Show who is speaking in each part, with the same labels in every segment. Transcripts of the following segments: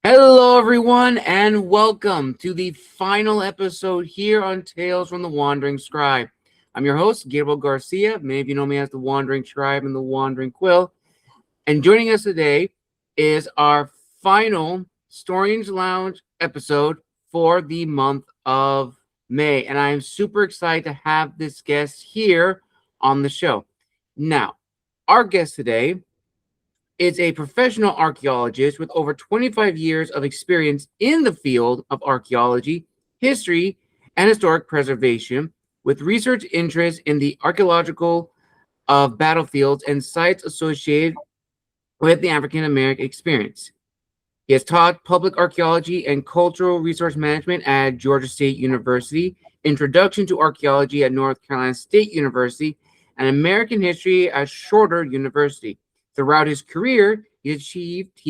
Speaker 1: Hello, everyone, and welcome to the final episode here on Tales from the Wandering Scribe. I'm your host, Gabriel Garcia. Many of you know me as the Wandering Scribe and the Wandering Quill. And joining us today is our final Historians Lounge episode for the month of May. And I am super excited to have this guest here on the show. Now, our guest today is a professional archaeologist with over 25 years of experience in the field of archaeology, history, and historic preservation, with research interests in the archaeological of battlefields and sites associated with the African American experience. He has taught public archaeology and cultural resource management at Georgia State University, introduction to archaeology at North Carolina State University, and American history at Shorter University. Throughout his career, he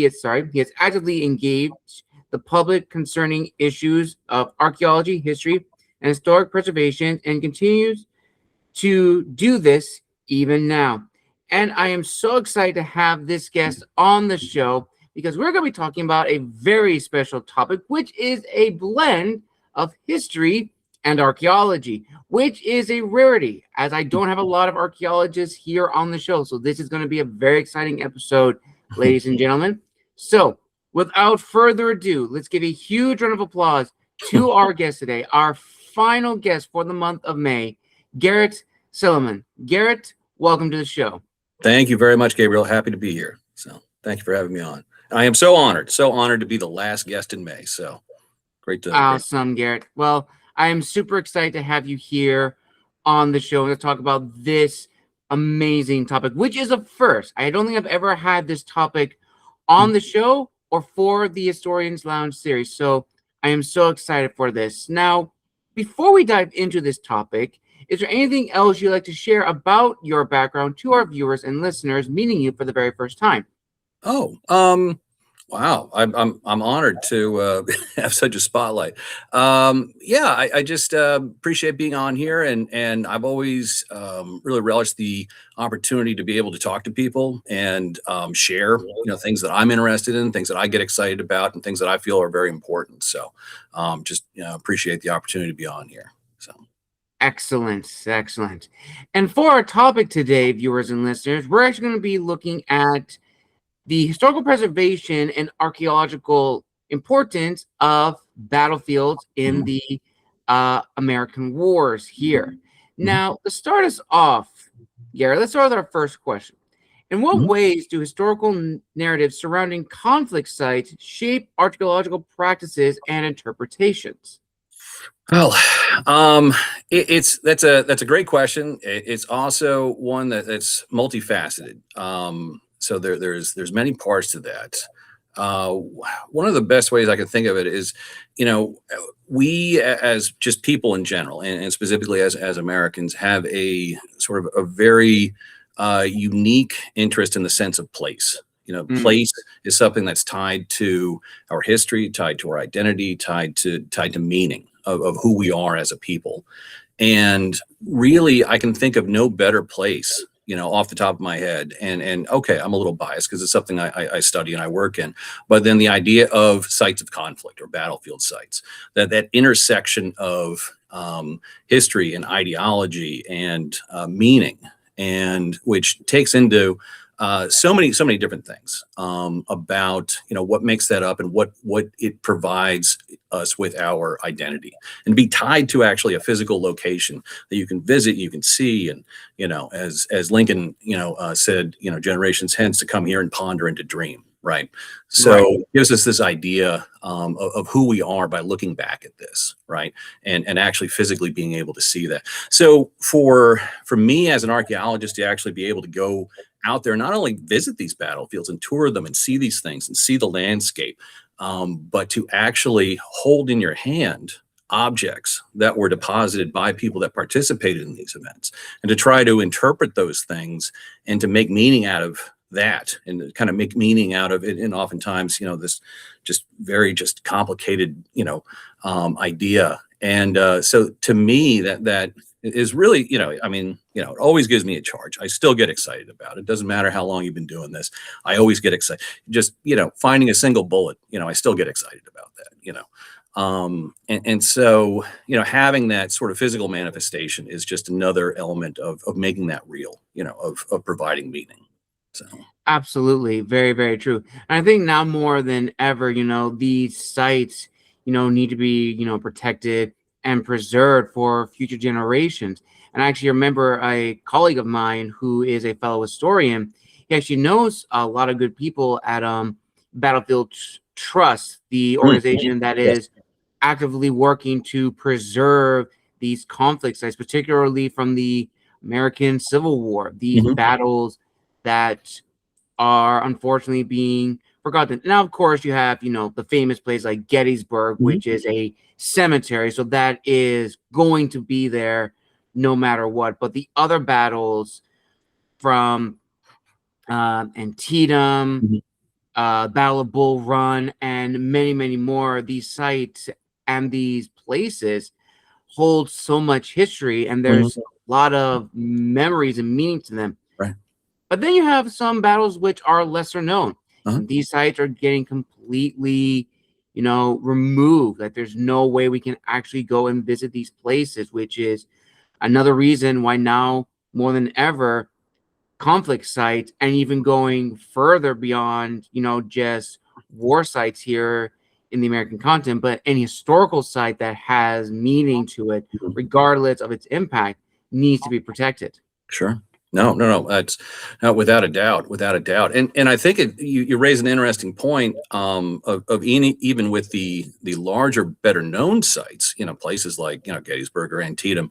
Speaker 1: has actively engaged the public concerning issues of archaeology, history, and historic preservation, and continues to do this even now. And I am so excited to have this guest on the show because we're going to be talking about a very special topic, which is a blend of history and archaeology, which is a rarity, as I don't have a lot of archaeologists here on the show. So this is going to be a very exciting episode, ladies and gentlemen. So without further ado, let's give a huge round of applause to our guest today, our final guest for the month of May, Garrett Silliman. Garrett, welcome to the show.
Speaker 2: Thank you very much, Gabriel. Happy to be here. So thank you for having me on. I am so honored to be the last guest in May. So great to
Speaker 1: awesome, Garrett. Well, I am super excited to have you here on the show to talk about this amazing topic, which is a first. I don't think I've ever had this topic on the show or for the Historians Lounge series. So I am so excited for this. Now, before we dive into this topic, is there anything else you'd like to share about your background to our viewers and listeners meeting you for the very first time?
Speaker 2: Wow, I'm honored to have such a spotlight. I just appreciate being on here, and I've always really relished the opportunity to be able to talk to people and share things that I'm interested in, things that I get excited about, and things that I feel are very important. So appreciate the opportunity to be on here. So.
Speaker 1: Excellent. And for our topic today, viewers and listeners, we're actually going to be looking at the historical preservation and archaeological importance of battlefields in the American wars here. Now, to start us off, Garrett, let's start with our first question. In what ways do historical narratives surrounding conflict sites shape archaeological practices and interpretations?
Speaker 2: Well, that's a great question. It's also one that's multifaceted. So there's many parts to that. One of the best ways I can think of it is, we as just people in general, and specifically as Americans, have a sort of a very unique interest in the sense of place. Place is something that's tied to our history, tied to our identity, tied to meaning of who we are as a people. And really, I can think of no better place, off the top of my head. And okay, I'm a little biased because it's something I study and I work in. But then the idea of sites of conflict or battlefield sites, that intersection of history and ideology and meaning, and which takes into so many different things about what makes that up and what it provides us with our identity, and be tied to actually a physical location that you can visit, you can see, and as Lincoln said, generations hence to come here and ponder and to dream. Right. So it gives us this idea of who we are by looking back at this. Right. And actually physically being able to see that. So for me as an archaeologist to actually be able to go out there, not only visit these battlefields and tour them and see these things and see the landscape, but to actually hold in your hand objects that were deposited by people that participated in these events, and to try to interpret those things and to make meaning out of that, and kind of make meaning out of it. And oftentimes, this just very complicated, idea. And so to me, that is really, I mean, it always gives me a charge. I still get excited about it. Doesn't matter how long you've been doing this. I always get excited. Just, finding a single bullet, I still get excited about that. And so, having that sort of physical manifestation is just another element of making that real, of providing meaning. So.
Speaker 1: Absolutely. Very, very true. And I think now more than ever, these sites, need to be, protected and preserved for future generations. And I actually remember a colleague of mine who is a fellow historian. He actually knows a lot of good people at Battlefield Trust, the organization that is actively working to preserve these conflict sites, particularly from the American Civil War, these battles that are unfortunately being forgotten. Now, of course, you have, the famous place like Gettysburg, which is a cemetery. So that is going to be there no matter what. But the other battles from Antietam, Battle of Bull Run, and many, many more, these sites and these places hold so much history, and there's a lot of memories and meaning to them.
Speaker 2: Right.
Speaker 1: But then you have some battles which are lesser known. And these sites are getting completely, removed. Like there's no way we can actually go and visit these places, which is another reason why now more than ever, conflict sites and even going further beyond, just war sites here in the American continent, but any historical site that has meaning to it, regardless of its impact, needs to be protected.
Speaker 2: Sure. No. That's without a doubt, And I think you raise an interesting point of even with the larger, better known sites, places like Gettysburg or Antietam.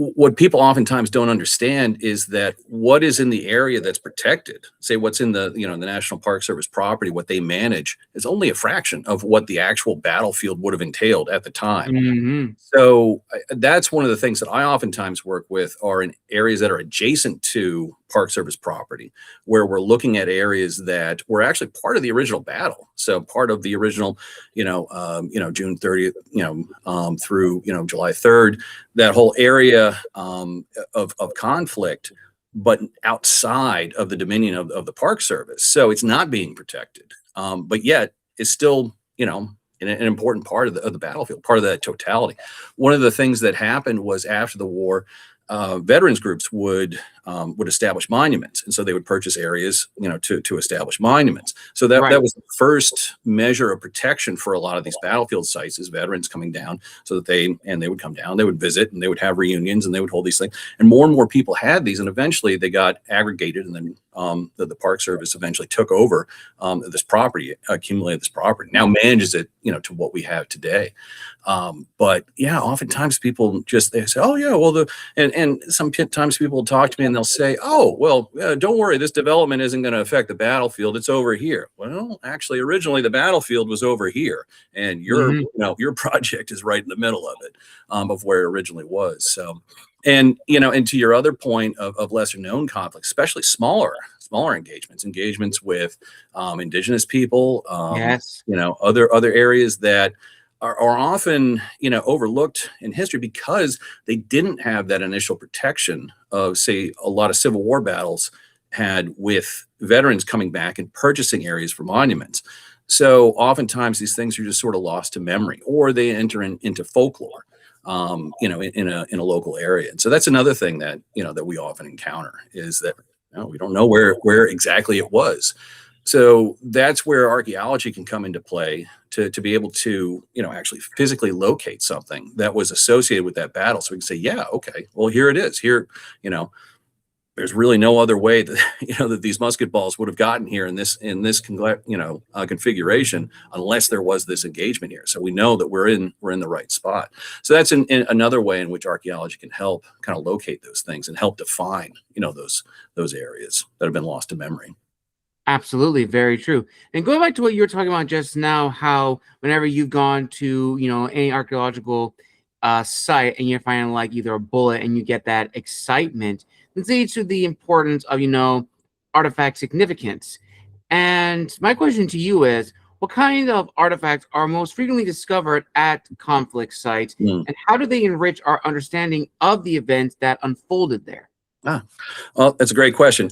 Speaker 2: What people oftentimes don't understand is that what is in the area that's protected, say what's in the the National Park Service property, what they manage, is only a fraction of what the actual battlefield would have entailed at the time. So that's one of the things that I oftentimes work with are in areas that are adjacent to Park Service property, where we're looking at areas that were actually part of the original battle. So part of the original, June 30th, through, July 3rd, that whole area of conflict, but outside of the dominion of the Park Service. So it's not being protected, but yet it's still, an important part of the battlefield, part of that totality. One of the things that happened was after the war, veterans groups would establish monuments, and so they would purchase areas, to establish monuments. So that was the first measure of protection for a lot of these battlefield sites, is veterans coming down, so that they would come down, they would visit, and they would have reunions, and they would hold these things. And more people had these, and eventually they got aggregated, and then the Park Service eventually took over this property, accumulated this property, now manages it, to what we have today. But yeah, oftentimes people they say, oh yeah, well and sometimes people talk to me and they'll say, oh, well, don't worry, this development isn't going to affect the battlefield. It's over here. Well, actually, originally the battlefield was over here, and your project is right in the middle of it, of where it originally was. So, and to your other point of lesser known conflicts, especially smaller engagements with indigenous people, other areas that are often overlooked in history because they didn't have that initial protection of, say, a lot of Civil War battles had with veterans coming back and purchasing areas for monuments. So oftentimes these things are just sort of lost to memory, or they enter into folklore, in a local area. And so that's another thing that that we often encounter, is that we don't know where exactly it was. So that's where archaeology can come into play to be able to, actually physically locate something that was associated with that battle. So we can say, yeah, okay, well, here it is. Here, there's really no other way that, that these musket balls would have gotten here in this configuration, unless there was this engagement here. So we know that we're in the right spot. So that's in another way in which archaeology can help kind of locate those things and help define, those areas that have been lost to memory.
Speaker 1: Absolutely, very true. And going back to what you were talking about just now, how whenever you've gone to, any archaeological site and you're finding like either a bullet and you get that excitement, it leads to the importance of, artifact significance. And my question to you is, what kind of artifacts are most frequently discovered at conflict sites,
Speaker 2: Mm.
Speaker 1: and how do they enrich our understanding of the events that unfolded there?
Speaker 2: Well, that's a great question.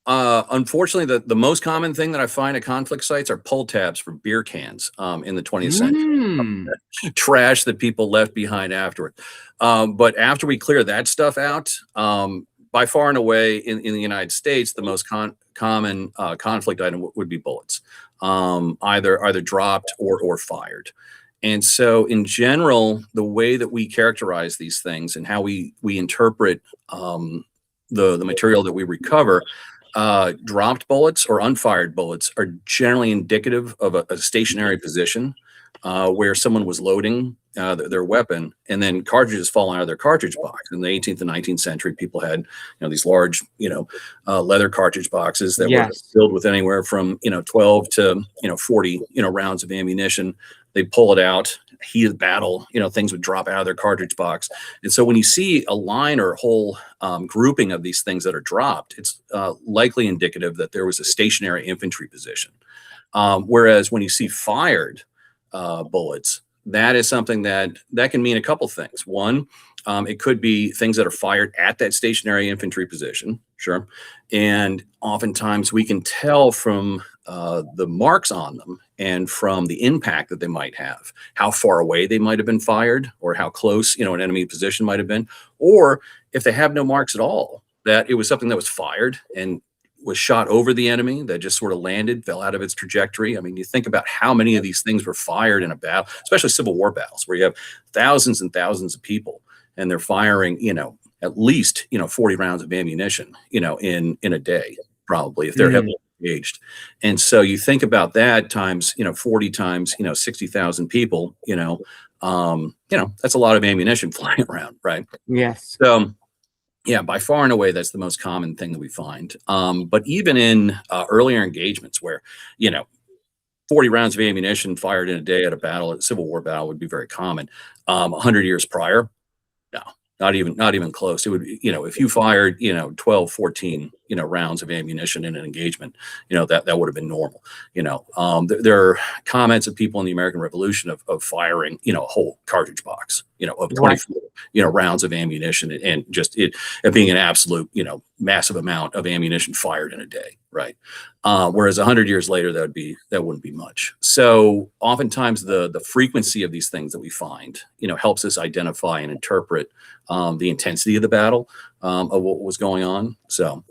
Speaker 2: Unfortunately, the most common thing that I find at conflict sites are pull tabs for beer cans in the 20th century.
Speaker 1: Mm.
Speaker 2: Trash that people left behind afterward. But after we clear that stuff out, by far and away in the United States, the most common conflict item would be bullets, either dropped or fired. And so, in general, the way that we characterize these things and how we interpret the material that we recover, dropped bullets or unfired bullets are generally indicative of a stationary position where someone was loading their weapon, and then cartridges fall out of their cartridge box. In the 18th and 19th century, people had these large leather cartridge boxes that were filled with anywhere from 12 to 40 rounds of ammunition. They'd pull it out, heat of battle, things would drop out of their cartridge box. And so when you see a line or a whole grouping of these things that are dropped, it's likely indicative that there was a stationary infantry position. Whereas when you see fired bullets, that is something that can mean a couple things. One, it could be things that are fired at that stationary infantry position, sure. And oftentimes we can tell from the marks on them and from the impact that they might have, how far away they might have been fired, or how close an enemy position might have been, or if they have no marks at all, that it was something that was fired and was shot over the enemy, that just sort of landed, fell out of its trajectory. I mean, you think about how many of these things were fired in a battle, especially Civil War battles, where you have thousands and thousands of people, and they're firing, at least 40 rounds of ammunition, in a day, probably, if they're heavily engaged. And so you think about that times 40 times 60,000 people, that's a lot of ammunition flying around, right?
Speaker 1: Yes.
Speaker 2: So yeah, by far and away, that's the most common thing that we find. But even in earlier engagements where, 40 rounds of ammunition fired in a day at a battle, a Civil War battle, would be very common. 100 years prior, no, not even close. It would, if you fired, 12, 14, rounds of ammunition in an engagement, that would have been normal. There are comments of people in the American Revolution of firing, a whole cartridge box, of 24, rounds of ammunition, and just it being an absolute, massive amount of ammunition fired in a day. Right. Whereas 100 years later, that wouldn't be much. So oftentimes the frequency of these things that we find, helps us identify and interpret the intensity of the battle, of what was going on. So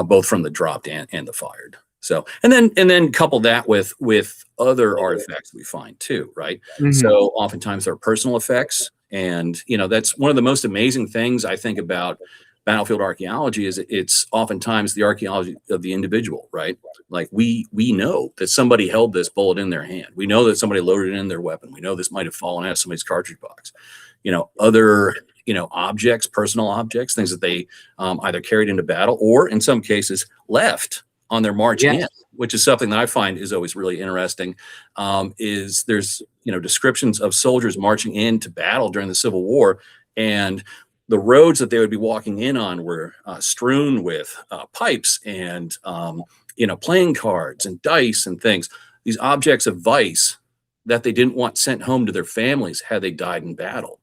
Speaker 2: both from the dropped and the fired. So, and then couple that with other artifacts we find too, right?
Speaker 1: Mhm.
Speaker 2: So oftentimes there are personal effects, and that's one of the most amazing things I think about battlefield archaeology, is it's oftentimes the archaeology of the individual, right? Like we know that somebody held this bullet in their hand. We know that somebody loaded it in their weapon. We know this might have fallen out of somebody's cartridge box. Other objects, personal objects, things that they either carried into battle or in some cases left on their march in, which is something that I find is always really interesting. Is there's descriptions of soldiers marching into battle during the Civil War, and the roads that they would be walking in on were strewn with pipes and playing cards and dice and things, these objects of vice that they didn't want sent home to their families had they died in battle.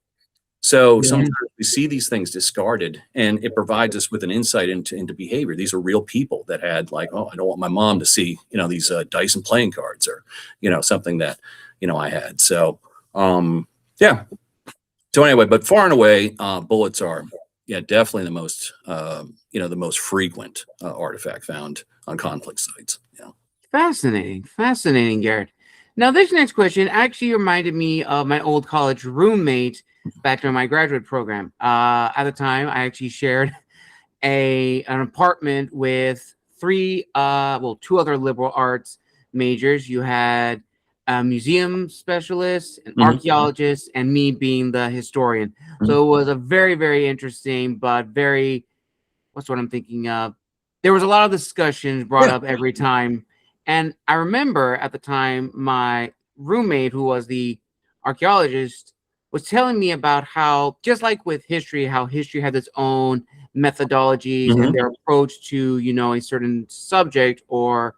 Speaker 2: So sometimes we see these things discarded, and it provides us with an insight into behavior. These are real people that had, like, oh, I don't want my mom to see, these dice and playing cards, or, something that, I had. So, yeah. So anyway, but far and away, bullets are, definitely the most, the most frequent artifact found on conflict sites. Yeah.
Speaker 1: Fascinating, Garrett. Now, this next question actually reminded me of my old college roommate back during my graduate program. At the time, I actually shared an apartment with two other liberal arts majors. You had a museum specialist, an archaeologist, and me being the historian. So it was a very, very interesting, but very, what's what I'm thinking of? There was a lot of discussions brought up every time. And I remember at the time, my roommate, who was the archaeologist, was telling me about how, just like with history, how history has its own methodologies and their approach to, a certain subject or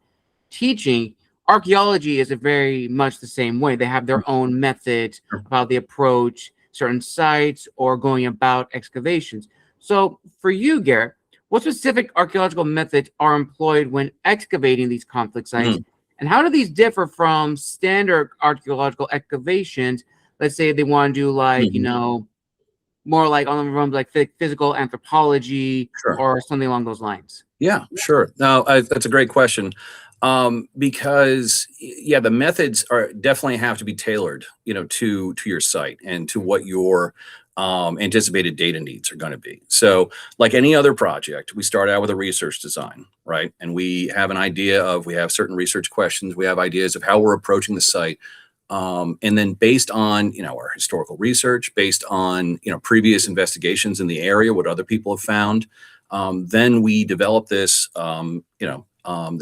Speaker 1: teaching. archaeology is a very much the same way. They have their own method of how they approach certain sites or going about excavations. So for you, Garrett, what specific archaeological methods are employed when excavating these conflict sites? And how do these differ from standard archaeological excavations? Let's say they want to do like, more like on the realms like physical anthropology
Speaker 2: Sure.
Speaker 1: or something along those lines.
Speaker 2: Yeah, sure. No, that's a great question. Because yeah, the methods are definitely have to be tailored, to your site and to what your anticipated data needs are going to be. So, like any other project, we start out with a research design, right? And we have an idea of, we have certain research questions, we have ideas of how we're approaching the site. And then based on, our historical research, based on, previous investigations in the area, what other people have found, then we develop this,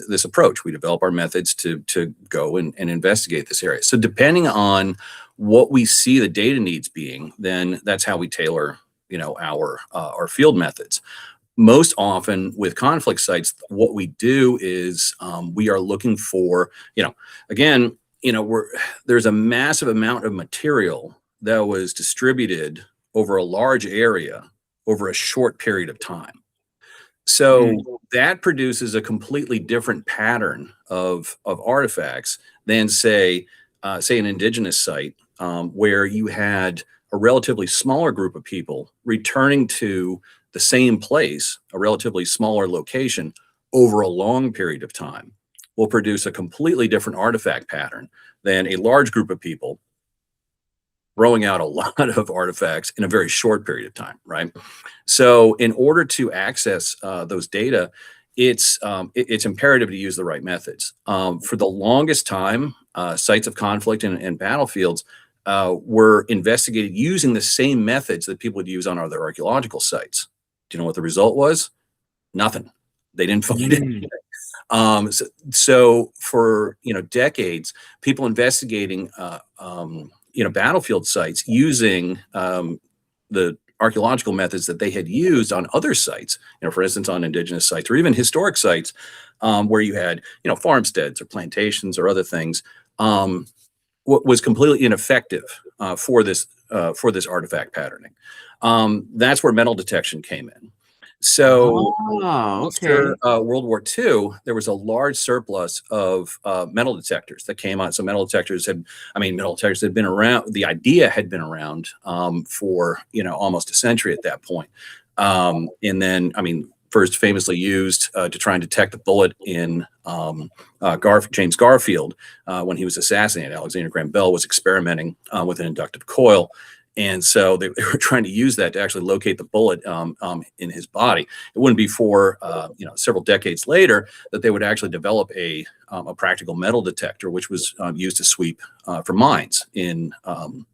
Speaker 2: this approach. We develop our methods to go and investigate this area. So depending on what we see the data needs being, then that's how we tailor, our field methods. Most often with conflict sites, what we do is we are looking for, again, there's a massive amount of material that was distributed over a large area over a short period of time. So that produces a completely different pattern of artifacts than say an indigenous site where you had a relatively smaller group of people returning to the same place, a relatively smaller location over a long period of time, will produce a completely different artifact pattern than a large group of people throwing out a lot of artifacts in a very short period of time, right? So in order to access those data, it's imperative to use the right methods. For the longest time, sites of conflict and battlefields were investigated using the same methods that people would use on other archaeological sites. Do you know what the result was? Nothing. They didn't find anything. So for decades, people investigating battlefield sites using the archaeological methods that they had used on other sites, for instance, on indigenous sites or even historic sites where you had, farmsteads or plantations or other things, was completely ineffective for this artifact patterning. That's where metal detection came in. So after World War II, there was a large surplus of metal detectors that came out. So metal detectors had been around. The idea had been around for almost a century at that point. And then, first famously used to try and detect the bullet in James Garfield when he was assassinated. Alexander Graham Bell was experimenting with an inductive coil. And so they were trying to use that to actually locate the bullet in his body. It wouldn't be for several decades later that they would actually develop a practical metal detector, which was used to sweep for mines in World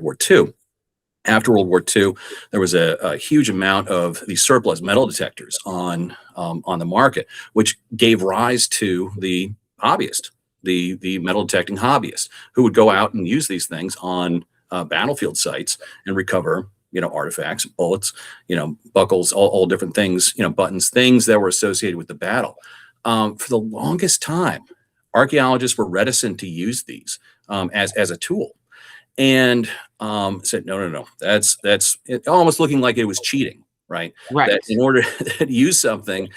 Speaker 2: War II. After World War II, there was a huge amount of these surplus metal detectors on the market, which gave rise to the hobbyist, the metal detecting hobbyist, who would go out and use these things on battlefield sites and recover, artifacts, bullets, buckles, all different things, buttons, things that were associated with the battle. For the longest time, archaeologists were reticent to use these as a tool, and said, no, that's it, almost looking like it was cheating, right? That in order to use something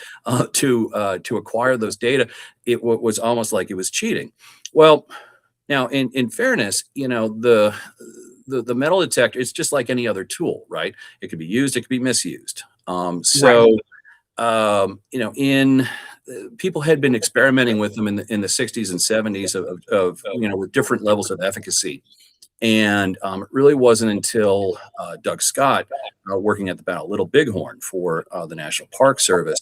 Speaker 2: to acquire those data, it was almost like it was cheating. Well, now, in fairness, the metal detector, it's just like any other tool, right? It could be used, it could be misused. People had been experimenting with them in the 60s and 70s of with different levels of efficacy. And it really wasn't until Doug Scott, working at the Battle of Little Bighorn for the National Park Service,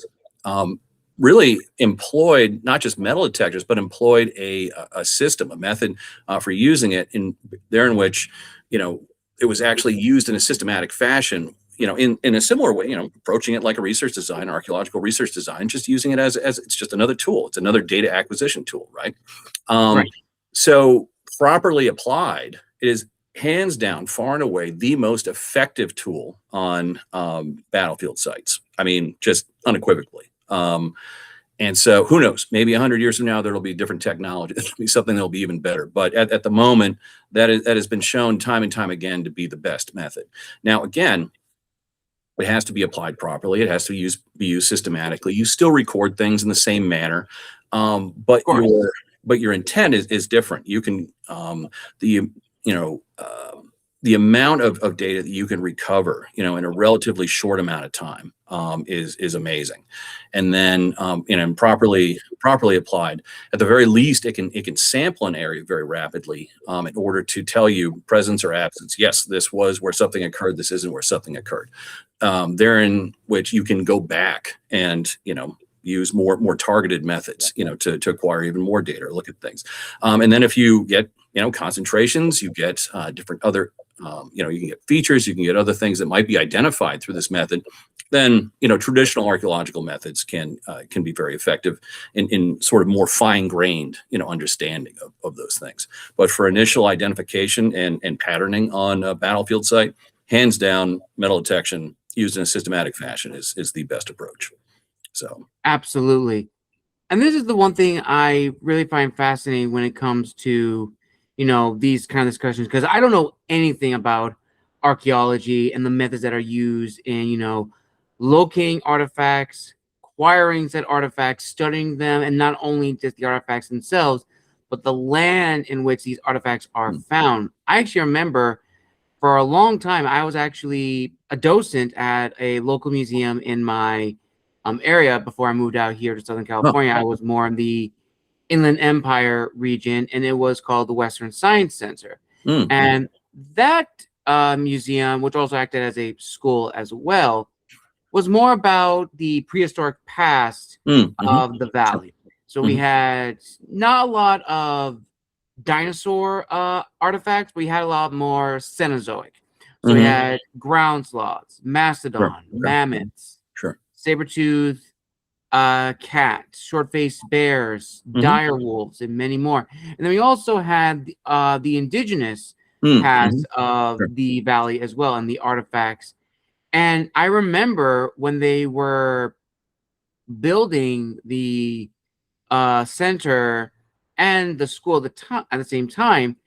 Speaker 2: really employed not just metal detectors, but employed a system, a method for using it in which, it was actually used in a systematic fashion, in a similar way, approaching it like a research design, archaeological research design, just using it as it's just another tool. It's another data acquisition tool, right? So properly applied, it is hands down, far and away, the most effective tool on battlefield sites. Just unequivocally. And so who knows, maybe 100 years from now, there'll be different technology. There'll be something that'll be even better. But at the moment, that has been shown time and time again to be the best method. Now, again, it has to be applied properly. It has to be used systematically. You still record things in the same manner, but your intent is different. You can the you know the amount of data that you can recover, in a relatively short amount of time, is amazing. And then, properly applied, at the very least, it can sample an area very rapidly, in order to tell you presence or absence. Yes, this was where something occurred. This isn't where something occurred. Therein which you can go back and, use more targeted methods, to acquire even more data or look at things. And then if you get, concentrations, you get different other, you can get features, you can get other things that might be identified through this method. Then, traditional archaeological methods can be very effective in sort of more fine-grained, understanding of those things. But for initial identification and patterning on a battlefield site, hands down, metal detection used in a systematic fashion is the best approach. So
Speaker 1: Absolutely. And this is the one thing I really find fascinating when it comes to, these kind of discussions, because I don't know anything about archaeology and the methods that are used in, locating artifacts, acquiring said artifacts, studying them, and not only just the artifacts themselves, but the land in which these artifacts are found. I actually remember for a long time, I was actually a docent at a local museum in my area before I moved out here to Southern California. I was more in the Inland Empire region, and it was called the Western Science Center. And that museum, which also acted as a school as well, was more about the prehistoric past of the valley. So we had not a lot of dinosaur artifacts, but we had a lot more Cenozoic. So we had ground sloths, mastodon, mammoths, saber-tooth cats, short-faced bears, dire wolves, and many more. And then we also had the indigenous past of the valley as well, and the artifacts. And I remember when they were building the center and the school at the same time,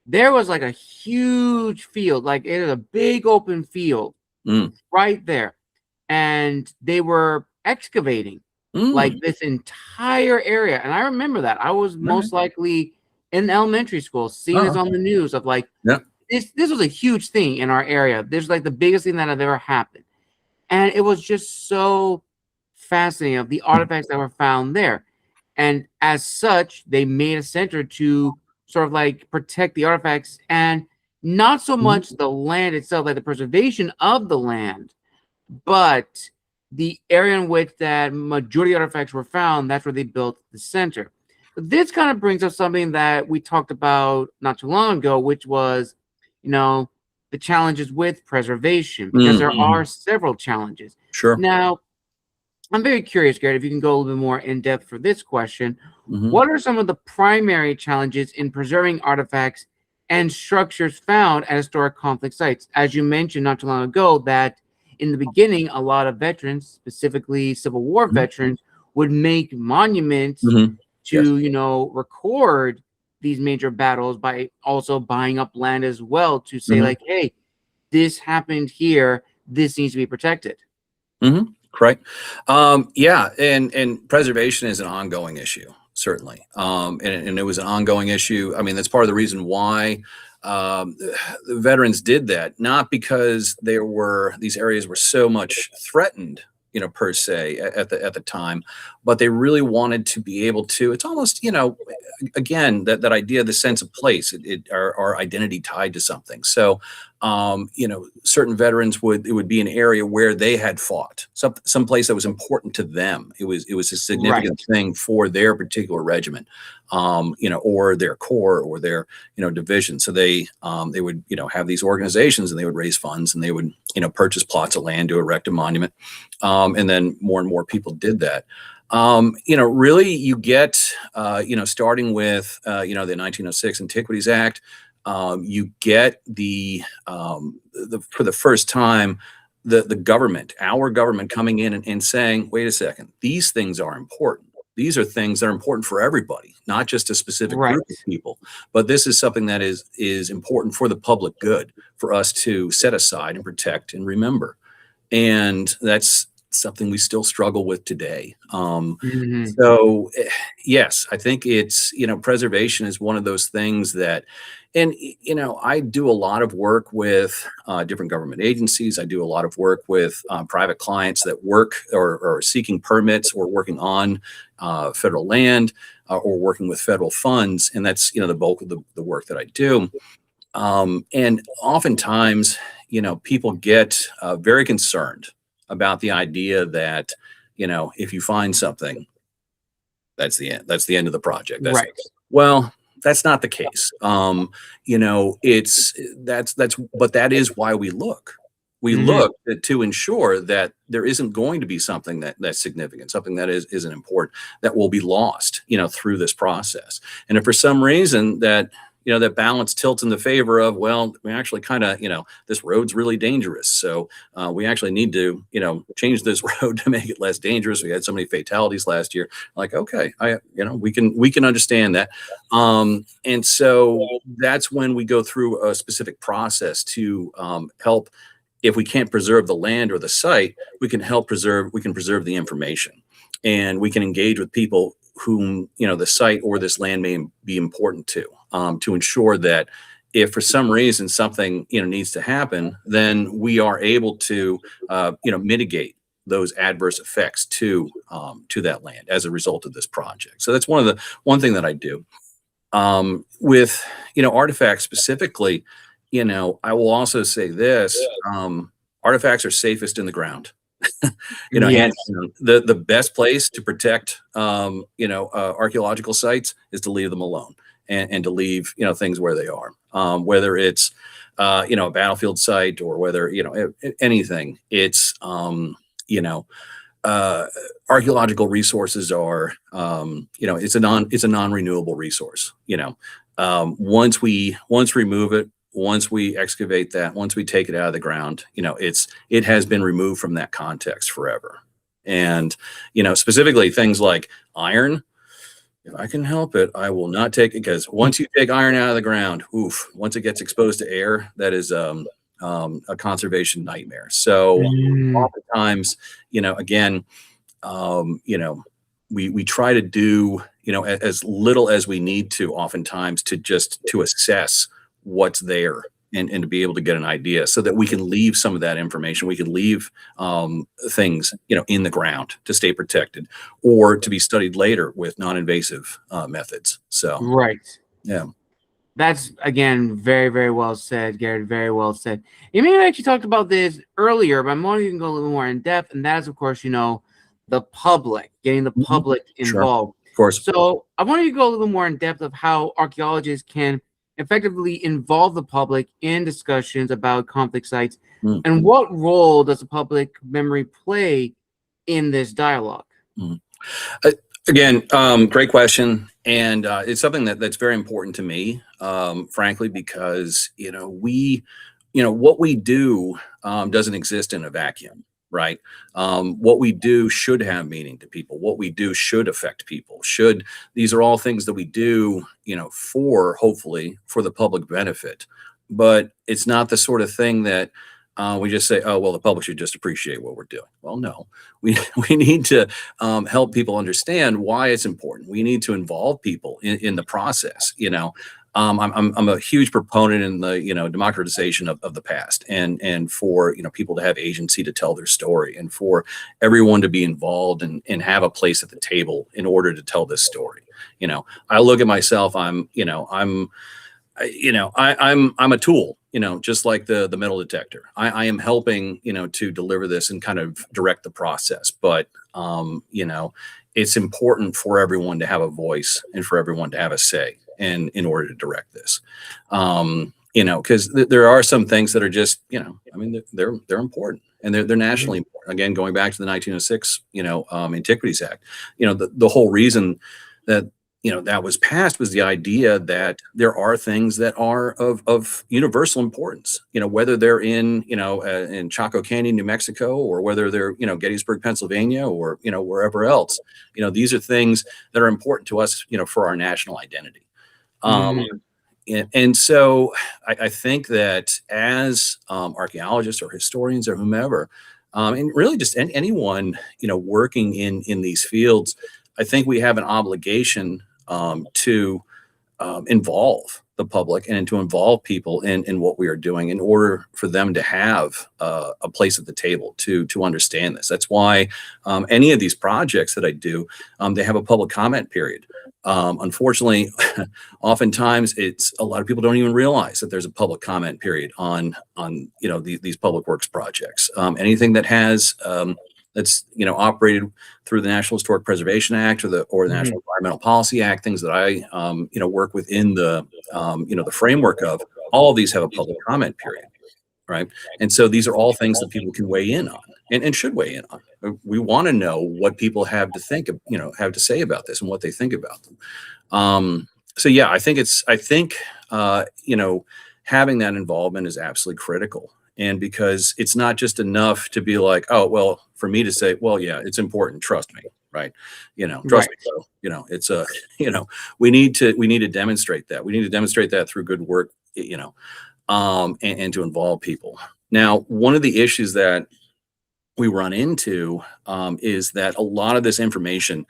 Speaker 1: there was like a huge field, like it is a big open field right there. And they were excavating like this entire area. And I remember that. I was most likely in elementary school, seeing this on the news of like, this was a huge thing in our area. This was like the biggest thing that had ever happened. And it was just so fascinating of the artifacts that were found there. And as such, they made a center to sort of like protect the artifacts, and not so much the land itself, like the preservation of the land, but the area in which that majority of artifacts were found. That's where they built the center. But this kind of brings up something that we talked about not too long ago, which was, the challenges with preservation, because there are several challenges.
Speaker 2: Sure.
Speaker 1: Now, I'm very curious, Garrett, if you can go a little bit more in depth for this question. What are some of the primary challenges in preserving artifacts and structures found at historic conflict sites? As you mentioned not too long ago, that in the beginning, a lot of veterans, specifically Civil War veterans, would make monuments to, record these major battles by also buying up land as well to say like, hey, this happened here. This needs to be protected.
Speaker 2: Right. Yeah. And preservation is an ongoing issue, certainly. And it was an ongoing issue. I mean, that's part of the reason why the veterans did that, not because these areas were so much threatened, per se at the time, but they really wanted to be able to, it's almost, again, that idea, the sense of place, our identity tied to something. So, certain veterans it would be an area where they had fought, some place that was important to them. It was a significant thing for their particular regiment, or their corps or their, division. So they would, have these organizations, and they would raise funds, and they would, purchase plots of land to erect a monument. And then more and more people did that. Really you get, starting with, the 1906 Antiquities Act, you get for the first time, the government, our government coming in and saying, wait a second, these things are important. These are things that are important for everybody, not just a specific
Speaker 1: Right.
Speaker 2: group of people. But this is something that is important for the public good, for us to set aside and protect and remember. And that's something we still struggle with today.
Speaker 1: Mhm.
Speaker 2: So yes, I think it's, preservation is one of those things that, and I do a lot of work with different government agencies. I do a lot of work with private clients that work or are seeking permits or working on federal land or working with federal funds. And that's, the bulk of the work that I do. And oftentimes, people get very concerned about the idea that, if you find something, that's the end. That's the end of the project.
Speaker 1: Right.
Speaker 2: Well, that's not the case. But that is why we look. We
Speaker 1: Mhm.
Speaker 2: look to ensure that there isn't going to be something that's significant, something that isn't important, that will be lost, through this process. And if for some reason that that balance tilts in the favor of, well, we actually kind of, this road's really dangerous. So we actually need to, change this road to make it less dangerous. We had so many fatalities last year. Like, okay, we can understand that. And so that's when we go through a specific process to help. If we can't preserve the land or the site, we can preserve the information, and we can engage with people whom the site or this land may be important to ensure that if for some reason something needs to happen, then we are able to mitigate those adverse effects to that land as a result of this project. So that's one thing that I do with artifacts specifically. I will also say this: artifacts are safest in the ground.
Speaker 1: Yes.
Speaker 2: And the best place to protect archaeological sites is to leave them alone, and to leave things where they are, whether it's a battlefield site or whether anything. It's archaeological resources are it's a non-renewable resource. Once we remove it, once we excavate that, once we take it out of the ground, it has been removed from that context forever. And specifically things like iron, if I can help it, I will not take it, because once you take iron out of the ground, once it gets exposed to air, that is a conservation nightmare. So oftentimes, again, we try to do as little as we need to, oftentimes, to assess what's there, and to be able to get an idea, so that we can leave some of that information. We can leave things in the ground to stay protected, or to be studied later with non-invasive methods. So
Speaker 1: Right.
Speaker 2: yeah.
Speaker 1: That's, again, very, very well said, Garrett. Very well said. You may have actually talked about this earlier, but I'm wanting to go a little more in depth, and that is, of course, the public, getting the public
Speaker 2: Sure.
Speaker 1: involved.
Speaker 2: Of course.
Speaker 1: So I want you to go a little more in depth of how archaeologists can effectively involve the public in discussions about conflict sites, and what role does the public memory play in this dialogue?
Speaker 2: Again, great question, and it's something that's very important to me, frankly, because what we do doesn't exist in a vacuum, right? What we do should have meaning to people. What we do should affect people. These are all things that we do, hopefully for the public benefit. But it's not the sort of thing that we just say, oh, well, the public should just appreciate what we're doing. Well, no, we need to help people understand why it's important. We need to involve people in the process. I'm a huge proponent in the democratization of the past, and for people to have agency to tell their story, and for everyone to be involved and have a place at the table in order to tell this story. I look at myself. I'm a tool, just like the metal detector. I am helping, to deliver this and kind of direct the process. But, it's important for everyone to have a voice and for everyone to have a say in order to direct this. Because there are some things that are just, they're important, and they're nationally important. Again, going back to the 1906, Antiquities Act, the whole reason that that was passed was the idea that there are things that are of universal importance, whether they're in Chaco Canyon, New Mexico, or whether they're, Gettysburg, Pennsylvania, or, wherever else. These are things that are important to us, for our national identity.
Speaker 1: Mm,
Speaker 2: And so I think that as archaeologists or historians or whomever, and really just anyone, working in these fields, I think we have an obligation to involve the public and to involve people in what we are doing in order for them to have a place at the table to understand this. That's why any of these projects that I do, they have a public comment period. Unfortunately, oftentimes it's a lot of people don't even realize that there's a public comment period on these public works projects. Anything that has that's operated through the National Historic Preservation Act or the National Environmental Policy Act, things that I work within the the framework of. All of these have a public comment period, right? And so these are all things that people can weigh in on and should weigh in on. We want to know what people have to think of, have to say about this and what they think about them. So yeah, I think having that involvement is absolutely critical. And because it's not just enough to be like, oh, well, for me to say, well, yeah, it's important. Trust me. Right. Trust me. So, it's we need to demonstrate that. We need to demonstrate that through good work, and to involve people. Now, one of the issues that we run into is that a lot of this information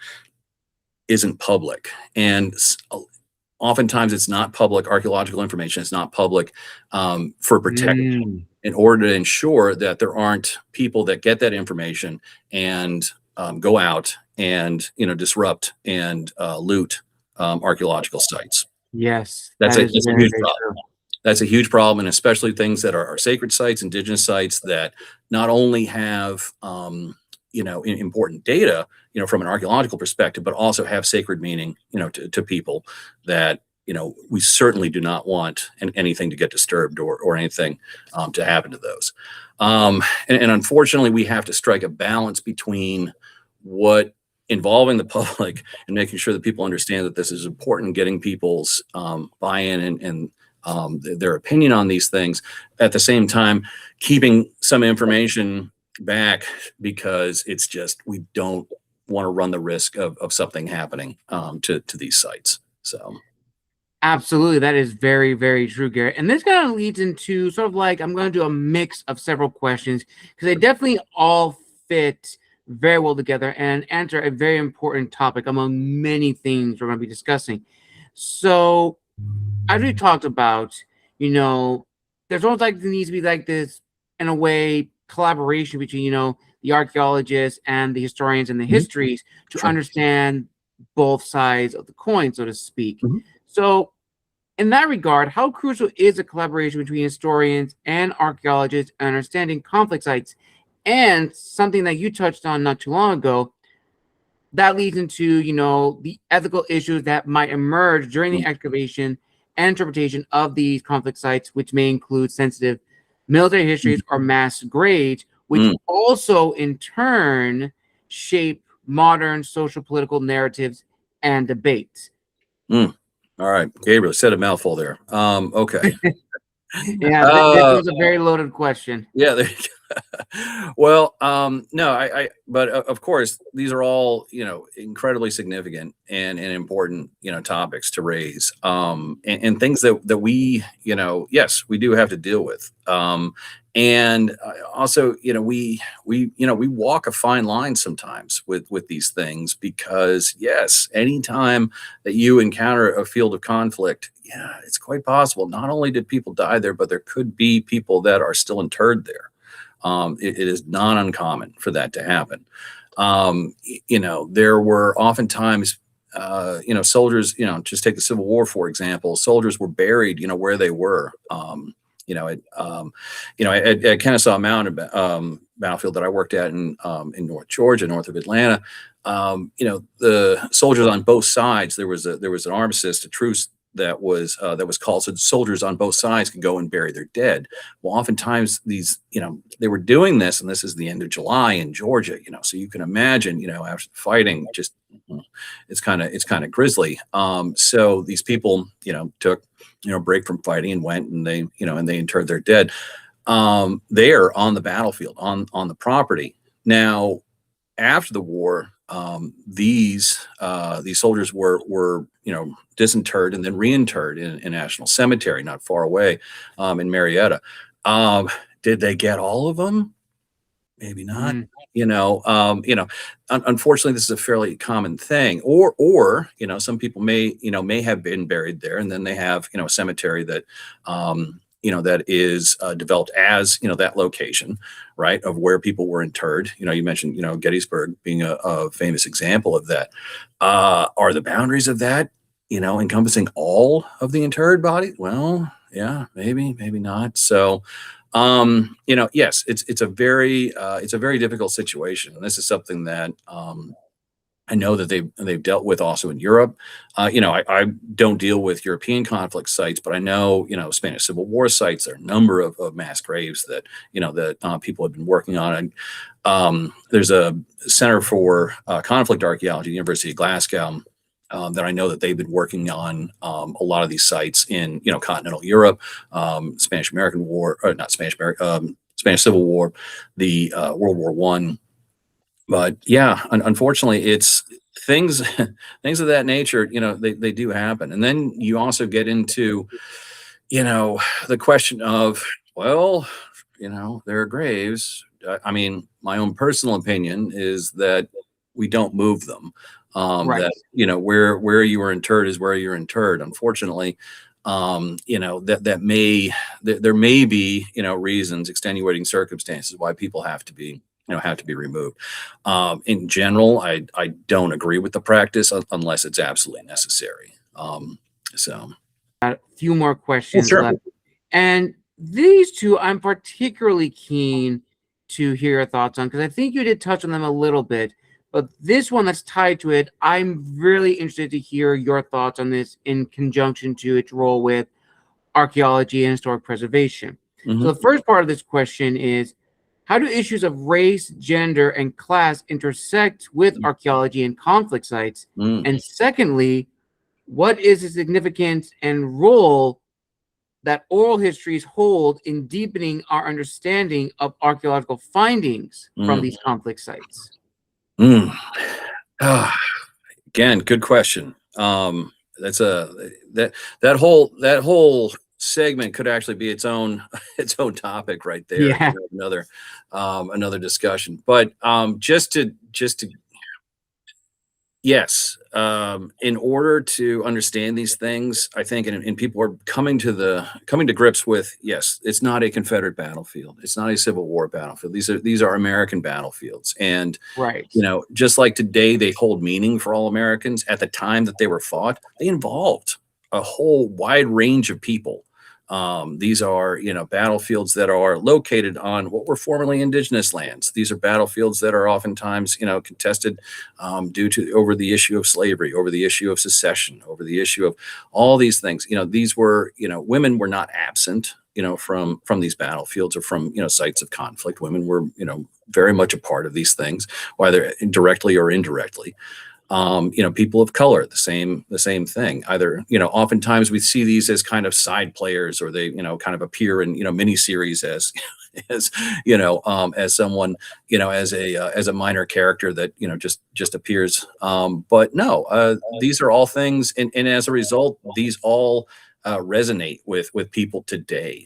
Speaker 2: isn't public. And oftentimes it's not public archaeological information. It's not public for protection in order to ensure that there aren't people that get that information and go out and disrupt and loot archaeological sites.
Speaker 1: yes,
Speaker 2: That's
Speaker 1: that
Speaker 2: a
Speaker 1: is
Speaker 2: huge
Speaker 1: very, very
Speaker 2: problem.
Speaker 1: true.
Speaker 2: That's a huge problem, and especially things that are sacred sites, indigenous sites that not only have important data, from an archaeological perspective, but also have sacred meaning, to people that we certainly do not want anything to get disturbed or anything to happen to those. And unfortunately, we have to strike a balance between what involving the public and making sure that people understand that this is important, getting people's buy-in and their opinion on these things. At the same time, keeping some information back because it's just we don't want to run the risk of something happening to these sites. So
Speaker 1: Absolutely, that is very, very true, Garrett. And this kind of leads into sort of like I'm going to do a mix of several questions because they definitely all fit very well together and answer a very important topic among many things we're going to be discussing. So, as we talked about, there's almost like there needs to be like this, in a way, collaboration between, the archaeologists and the historians and the histories to
Speaker 2: Sure.
Speaker 1: understand both sides of the coin, so to speak.
Speaker 2: Mhm.
Speaker 1: So, in that regard, how crucial is a collaboration between historians and archaeologists in understanding conflict sites? And something that you touched on not too long ago, that leads into, the ethical issues that might emerge during the excavation and interpretation of these conflict sites, which may include sensitive military histories or mass graves, which also in turn shape modern social political narratives and debates.
Speaker 2: All right, Gabriel said a mouthful there. Okay.
Speaker 1: Yeah, that was a very loaded question.
Speaker 2: Yeah, there you go. Well, no, but of course, these are all, incredibly significant and important, topics to raise, and things that we, yes, we do have to deal with. And also, we walk a fine line sometimes with these things because, yes, anytime that you encounter a field of conflict, yeah, it's quite possible. Not only did people die there, but there could be people that are still interred there. It is not uncommon for that to happen. There were oftentimes, soldiers, just take the Civil War, for example, soldiers were buried, where they were, at Kennesaw Mountain battlefield that I worked at in North Georgia, north of Atlanta. The soldiers on both sides, there was an armistice, a truce that was called so soldiers on both sides could go and bury their dead. Well, oftentimes these, they were doing this, and this is the end of July in Georgia, so you can imagine, after fighting, just it's kind of grisly. So these people, took, break from fighting and went and they interred their dead there on the battlefield, on the property. Now, after the war, these soldiers were disinterred and then reinterred in a national cemetery not far away, in Marietta. Did they get all of them? Maybe not.
Speaker 1: Mm,
Speaker 2: Unfortunately, this is a fairly common thing. Or some people may have been buried there, and then they have a cemetery that that is developed as that location, right, of where people were interred. You mentioned Gettysburg being a famous example of that. Are the boundaries of that encompassing all of the interred bodies? Well, yeah, maybe not. So yes, it's a very difficult situation, and this is something that I know that they've dealt with also in Europe. I don't deal with European conflict sites, but I know Spanish Civil War sites. There are a number of mass graves that that people have been working on. And there's a Center for Conflict Archaeology at the University of Glasgow. That I know that they've been working on a lot of these sites in continental Europe, Spanish American War, or not Spanish American, Spanish Civil War, the World War I. But yeah, unfortunately, it's things things of that nature. They do happen, and then you also get into the question of, well, there are graves. I mean, my own personal opinion is that we don't move them.
Speaker 1: right.
Speaker 2: That where you were interred is where you're interred. Unfortunately, that there may be reasons, extenuating circumstances why people have to be removed. In general, I don't agree with the practice unless it's absolutely necessary. So
Speaker 1: A few more questions
Speaker 2: sure.
Speaker 1: left. And these two, I'm particularly keen to hear your thoughts on, because I think you did touch on them a little bit. But this one that's tied to it, I'm really interested to hear your thoughts on this in conjunction to its role with archaeology and historic preservation.
Speaker 2: Mhm.
Speaker 1: So the first part of this question is, how do issues of race, gender, and class intersect with archaeology and conflict sites?
Speaker 2: Mm.
Speaker 1: And secondly, what is the significance and role that oral histories hold in deepening our understanding of archaeological findings from
Speaker 2: Mm.
Speaker 1: these conflict sites?
Speaker 2: Mm. Ah, again, good question. That's that whole segment could actually be its own its own topic right there.
Speaker 1: Yeah.
Speaker 2: Another discussion. But just to yes, in order to understand these things, I think, and people are coming to grips with, yes, it's not a Confederate battlefield, it's not a Civil War battlefield. These are American battlefields, and
Speaker 1: Right.
Speaker 2: just like today, they hold meaning for all Americans. At the time that they were fought, they involved a whole wide range of people. These are, battlefields that are located on what were formerly indigenous lands. These are battlefields that are oftentimes, contested due to over the issue of slavery, over the issue of secession, over the issue of all these things. These were, women were not absent, from these battlefields or from, sites of conflict. Women were, very much a part of these things, whether directly or indirectly. People of color, the same thing. Either, oftentimes we see these as kind of side players, or they, kind of appear in, miniseries as, as someone, as a minor character that, just appears. But no, these are all things, and as a result, these all resonate with people today.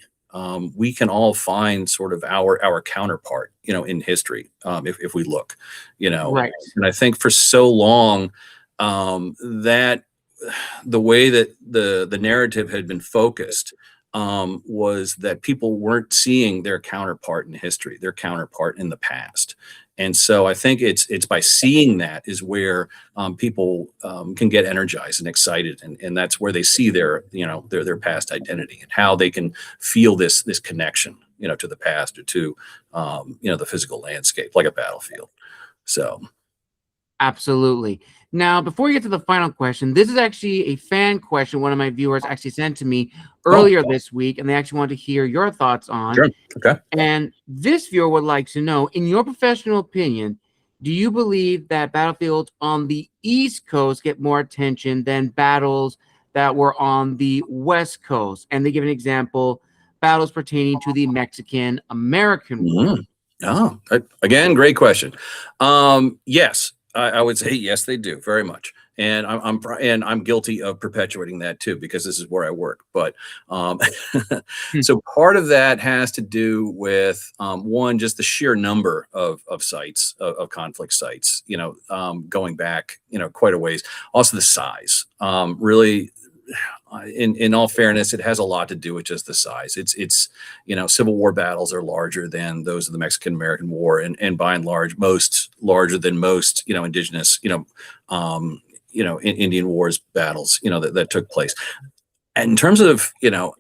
Speaker 2: We can all find sort of our counterpart, in history, if we look,
Speaker 1: Right.
Speaker 2: and I think for so long, that the way that the narrative had been focused, was that people weren't seeing their counterpart in history, their counterpart in the past. And so I think it's by seeing that is where people can get energized and excited, and that's where they see their past identity and how they can feel this connection to the past, or to the physical landscape like a battlefield. So
Speaker 1: Absolutely. Now, before we get to the final question, this is actually a fan question one of my viewers actually sent to me earlier this week, and they actually want to hear your thoughts on.
Speaker 2: sure, okay.
Speaker 1: And this viewer would like to know, in your professional opinion, do you believe that battlefields on the East Coast get more attention than battles that were on the West Coast? And they give an example, battles pertaining to the Mexican-American War.
Speaker 2: Oh, again, great question. Yes, I would say yes, they do very much, and I'm guilty of perpetuating that too because this is where I work. But so part of that has to do with one, just the sheer number of sites of conflict sites. Going back quite a ways. Also the size. Really, in all fairness, it has a lot to do with just the size. It's Civil War battles are larger than those of the Mexican-American War, and by and large, most larger than most indigenous Indian Wars battles that took place. And in terms of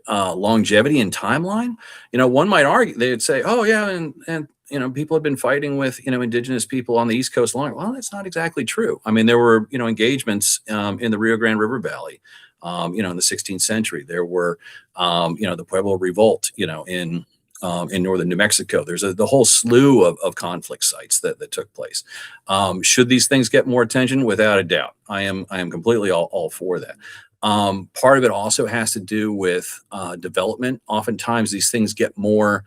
Speaker 2: longevity and timeline, one might argue, they'd say, oh yeah, and people have been fighting with indigenous people on the East Coast long. Well, that's not exactly true. I mean, there were engagements in the Rio Grande River Valley. In the 16th century, there were, the Pueblo Revolt, in northern New Mexico. There's the whole slew of conflict sites that took place. Should these things get more attention? Without a doubt, I am completely all for that. Part of it also has to do with development. Oftentimes, these things get more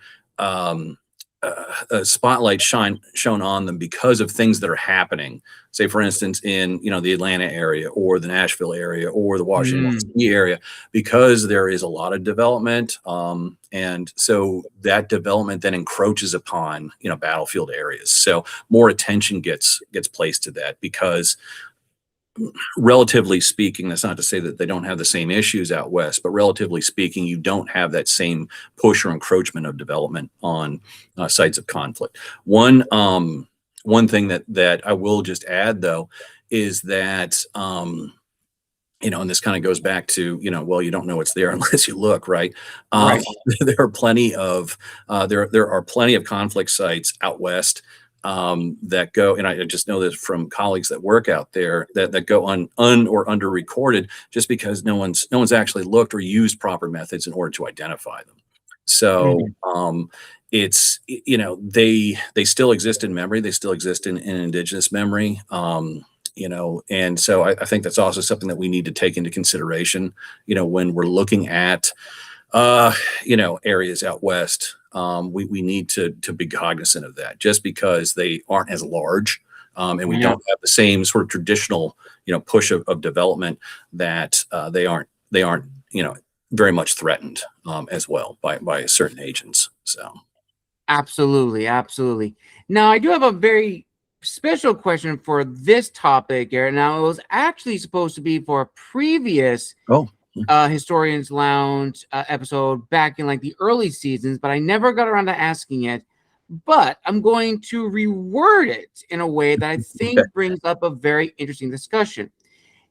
Speaker 2: a spotlight shown on them because of things that are happening. Say, for instance, in the Atlanta area or the Nashville area or the Washington D.C. area, because there is a lot of development, and so that development then encroaches upon battlefield areas. So more attention gets placed to that because, relatively speaking, that's not to say that they don't have the same issues out west, but relatively speaking, you don't have that same push or encroachment of development on sites of conflict. One thing that I will just add, though, is that and this kind of goes back to well, you don't know what's there unless you look, right?
Speaker 1: Right.
Speaker 2: There are plenty of conflict sites out west that go, and I just know this from colleagues that work out there, that go or under recorded just because no one's actually looked or used proper methods in order to identify them. So it's they still exist in memory, they still exist in indigenous memory, and so I think that's also something that we need to take into consideration when we're looking at areas out west. We need to be cognizant of that, just because they aren't as large, and we don't have the same sort of traditional push of development, that they aren't very much threatened as well by certain agents. So
Speaker 1: Absolutely. Now, I do have a very special question for this topic, Garrett. Now, it was actually supposed to be for a previous Historians Lounge episode back in like the early seasons, but I never got around to asking it. But I'm going to reword it in a way that I think brings up a very interesting discussion.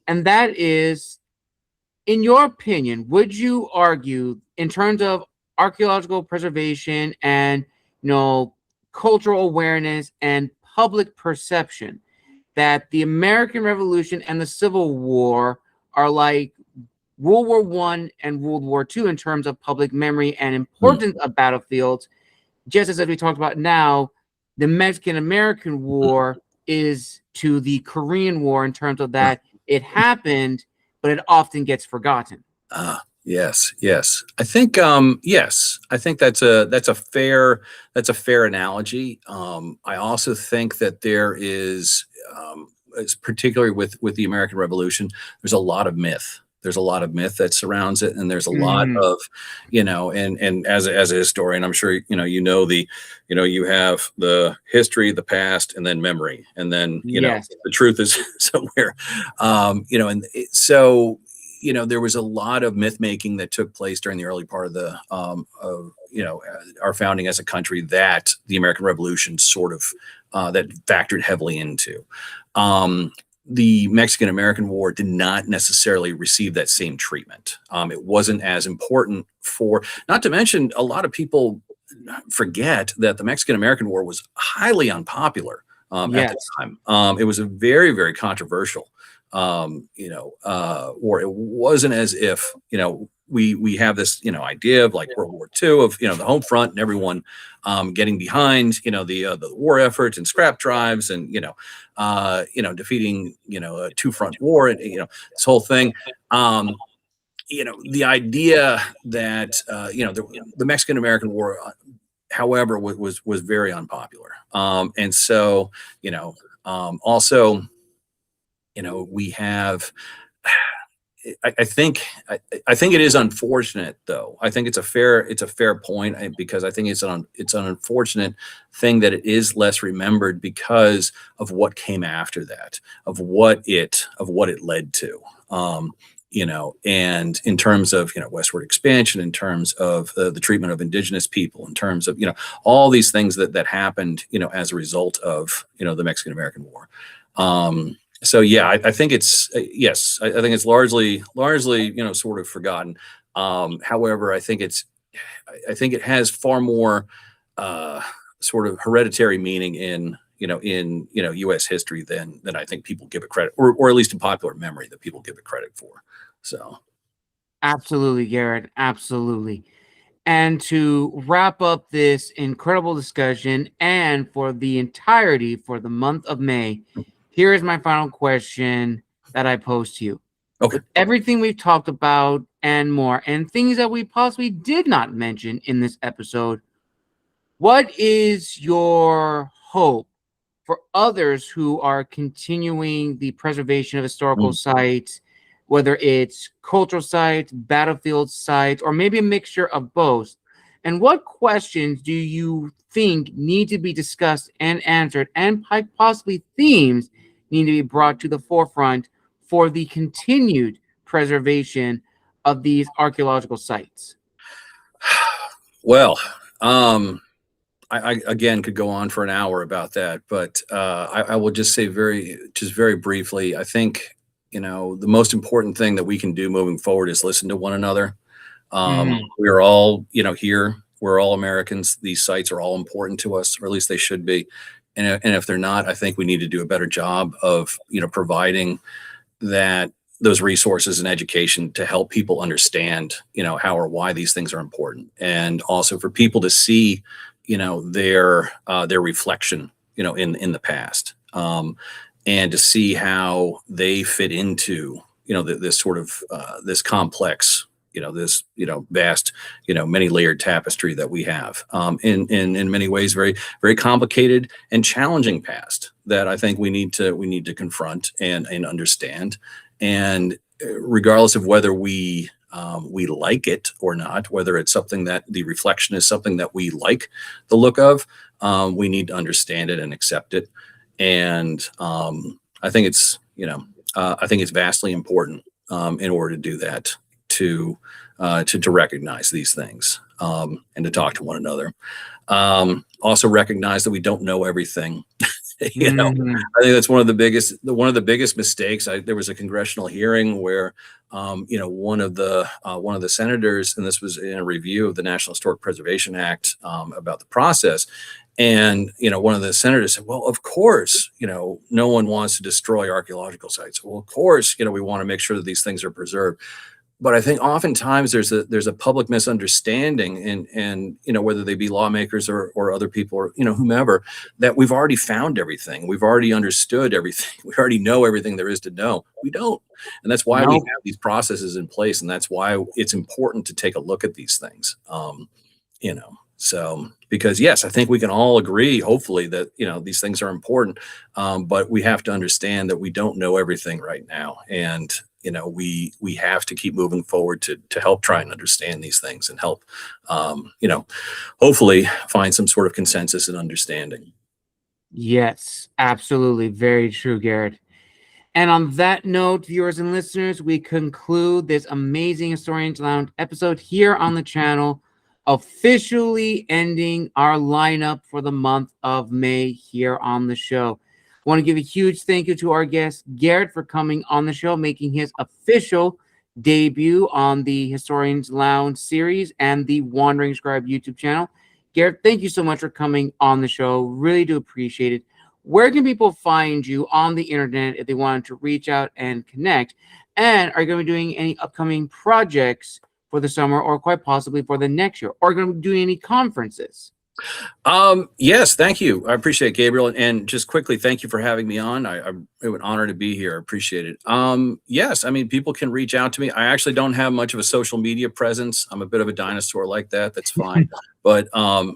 Speaker 1: And that is, in your opinion, would you argue, in terms of archaeological preservation and cultural awareness and public perception, that the American Revolution and the Civil War are like World War I and World War II in terms of public memory and importance of battlefields? Just as we talked about now, the Mexican-American War is to the Korean War in terms of that it happened, but it often gets forgotten.
Speaker 2: Yes. I think yes. I think that's a fair analogy. I also think that there is, particularly with the American Revolution, there's a lot of myth. There's a lot of myth that surrounds it, and there's a lot of, and as a historian, I'm sure you have the history, the past, and then memory, and then the truth is somewhere, so there was a lot of myth making that took place during the early part of the our founding as a country, that the American Revolution sort of that factored heavily into. The Mexican-American War did not necessarily receive that same treatment. It wasn't as important not to mention, a lot of people forget that the Mexican-American War was highly unpopular at the time. It was a very, very controversial war. It wasn't as if, we have this, idea of like World War II of, the home front and everyone getting behind, the war effort and scrap drives and, defeating, a two-front war and, this whole thing. The idea that, the Mexican-American War, however, was very unpopular. And so, also, we have, I think it is unfortunate, though. I think it's a fair point because I think it's an unfortunate thing that it is less remembered because of what came after that, of what it led to. And in terms of, westward expansion, in terms of the treatment of indigenous people, in terms of, all these things that happened, as a result of, the Mexican-American War. So yeah, I think it's yes, I think it's largely sort of forgotten. However, I think it has far more sort of hereditary meaning in U.S. history than I think people give it credit, or at least in popular memory that people give it credit for. So
Speaker 1: Absolutely, Garrett. Absolutely. And to wrap up this incredible discussion and for the entirety for the month of May, here is my final question that I pose to you.
Speaker 2: Okay.
Speaker 1: With everything we've talked about and more, and things that we possibly did not mention in this episode, what is your hope for others who are continuing the preservation of historical sites, whether it's cultural sites, battlefield sites, or maybe a mixture of both? And what questions do you think need to be discussed and answered, and possibly themes need to be brought to the forefront for the continued preservation of these archaeological sites?
Speaker 2: Well, I again could go on for an hour about that, but I will just say very briefly, I think, the most important thing that we can do moving forward is listen to one another. We're all, here, we're all Americans. These sites are all important to us, or at least they should be. And if they're not, I think we need to do a better job of, providing those resources and education to help people understand, how or why these things are important. And also for people to see, their reflection, in the past, and to see how they fit into, this sort of this complex, this, vast, many layered tapestry that we have, in many ways, very, very complicated and challenging past that I think we need to confront and understand. And regardless of whether we like it or not, whether it's something that the reflection is something that we like the look of, we need to understand it and accept it. And I think it's vastly important in order to do that, to recognize these things, and to talk to one another. Also recognize that we don't know everything. I think that's one of the biggest mistakes. There was a congressional hearing where, one of the senators, and this was in a review of the National Historic Preservation Act, about the process. And, one of the senators said, well, of course, no one wants to destroy archaeological sites. Well, of course, we want to make sure that these things are preserved. But I think oftentimes there's a public misunderstanding, and whether they be lawmakers or other people or whomever, that we've already found everything, we've already understood everything, we already know everything there is to know. We don't, and that's why we have these processes in place, and that's why it's important to take a look at these things. So because yes, I think we can all agree, hopefully, that these things are important, but we have to understand that we don't know everything right now, and we have to keep moving forward to help try and understand these things and help, hopefully find some sort of consensus and understanding.
Speaker 1: Yes, absolutely. Very true, Garrett. And on that note, viewers and listeners, we conclude this amazing Historians Lounge episode here on the channel, officially ending our lineup for the month of May here on the show. I want to give a huge thank you to our guest, Garrett, for coming on the show, making his official debut on the Historians Lounge series and the Wandering Scribe YouTube channel. Garrett, thank you so much for coming on the show. Really do appreciate it. where can people find you on the internet if they wanted to reach out and connect? And are you going to be doing any upcoming projects for the summer or quite possibly for the next year? Or going to be doing any conferences?
Speaker 2: Yes, thank you. I appreciate it, Gabriel. And just quickly, thank you for having me on. I'm an honor to be here. I appreciate it. Yes, I mean, people can reach out to me. I actually don't have much of a social media presence. I'm a bit of a dinosaur like that. That's fine. But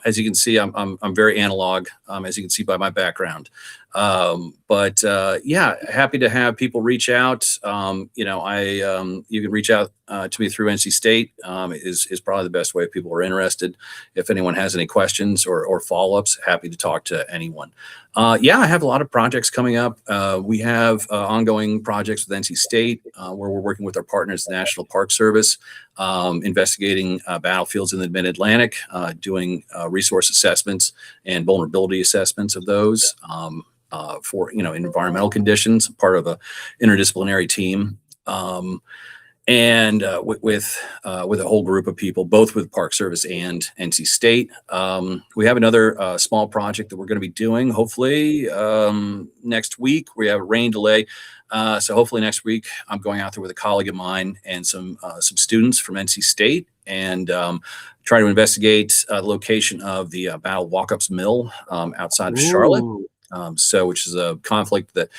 Speaker 2: as you can see, I'm very analog, as you can see by my background. Yeah, happy to have people reach out. You can reach out to me through NC State is probably the best way if people are interested. If anyone has any questions or follow-ups, happy to talk to anyone. Yeah, I have a lot of projects coming up. We have ongoing projects with NC State where we're working with our partners, the National Park Service, investigating battlefields in the Mid-Atlantic, doing resource assessments and vulnerability assessments of those for environmental conditions, part of a interdisciplinary team. With a whole group of people, both with Park Service and NC State. We have another small project that we're going to be doing, hopefully next week. We have a rain delay. So hopefully next week, I'm going out there with a colleague of mine and some students from NC State and try to investigate the location of the Battle Walkups Mill outside of Charlotte. Which is a conflict that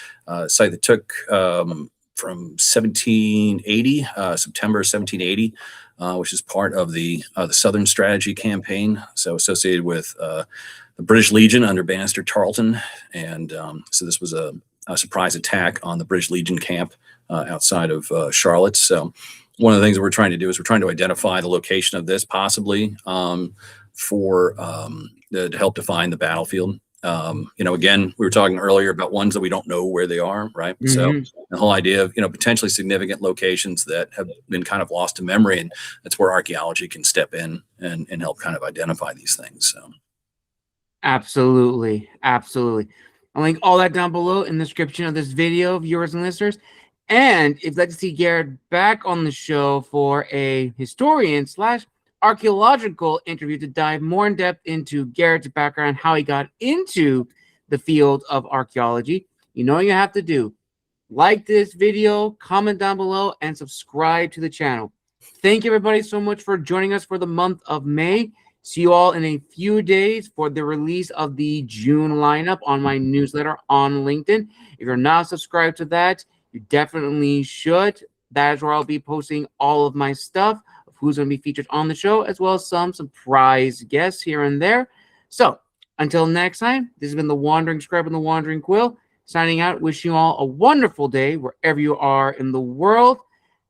Speaker 2: site that took from 1780, September 1780, which is part of the Southern Strategy Campaign. So associated with the British Legion under Bannister Tarleton. And so this was a surprise attack on the British Legion camp outside of Charlotte. So one of the things that we're trying to do is we're trying to identify the location of this possibly to help define the battlefield. Again, we were talking earlier about ones that we don't know where they are, right? Mm-hmm. So the whole idea of, potentially significant locations that have been kind of lost to memory, and that's where archaeology can step in and help kind of identify these things. So.
Speaker 1: Absolutely. Absolutely. I'll link all that down below in the description of this video, viewers and listeners. And if you'd like to see Garrett back on the show for a historian / archaeological interview to dive more in depth into Garrett's background, how he got into the field of archaeology, you know what you have to do. Like this video, comment down below, and subscribe to the channel. Thank you, everybody, so much for joining us for the month of May. See you all in a few days for the release of the June lineup on my newsletter on LinkedIn. If you're not subscribed to that, you definitely should. That is where I'll be posting all of my stuff, who's going to be featured on the show, as well as some surprise guests here and there. So until next time, this has been the Wandering Scribe and the Wandering Quill, signing out, wishing you all a wonderful day wherever you are in the world.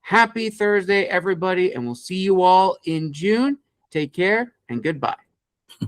Speaker 1: Happy Thursday, everybody, and we'll see you all in June. Take care and goodbye.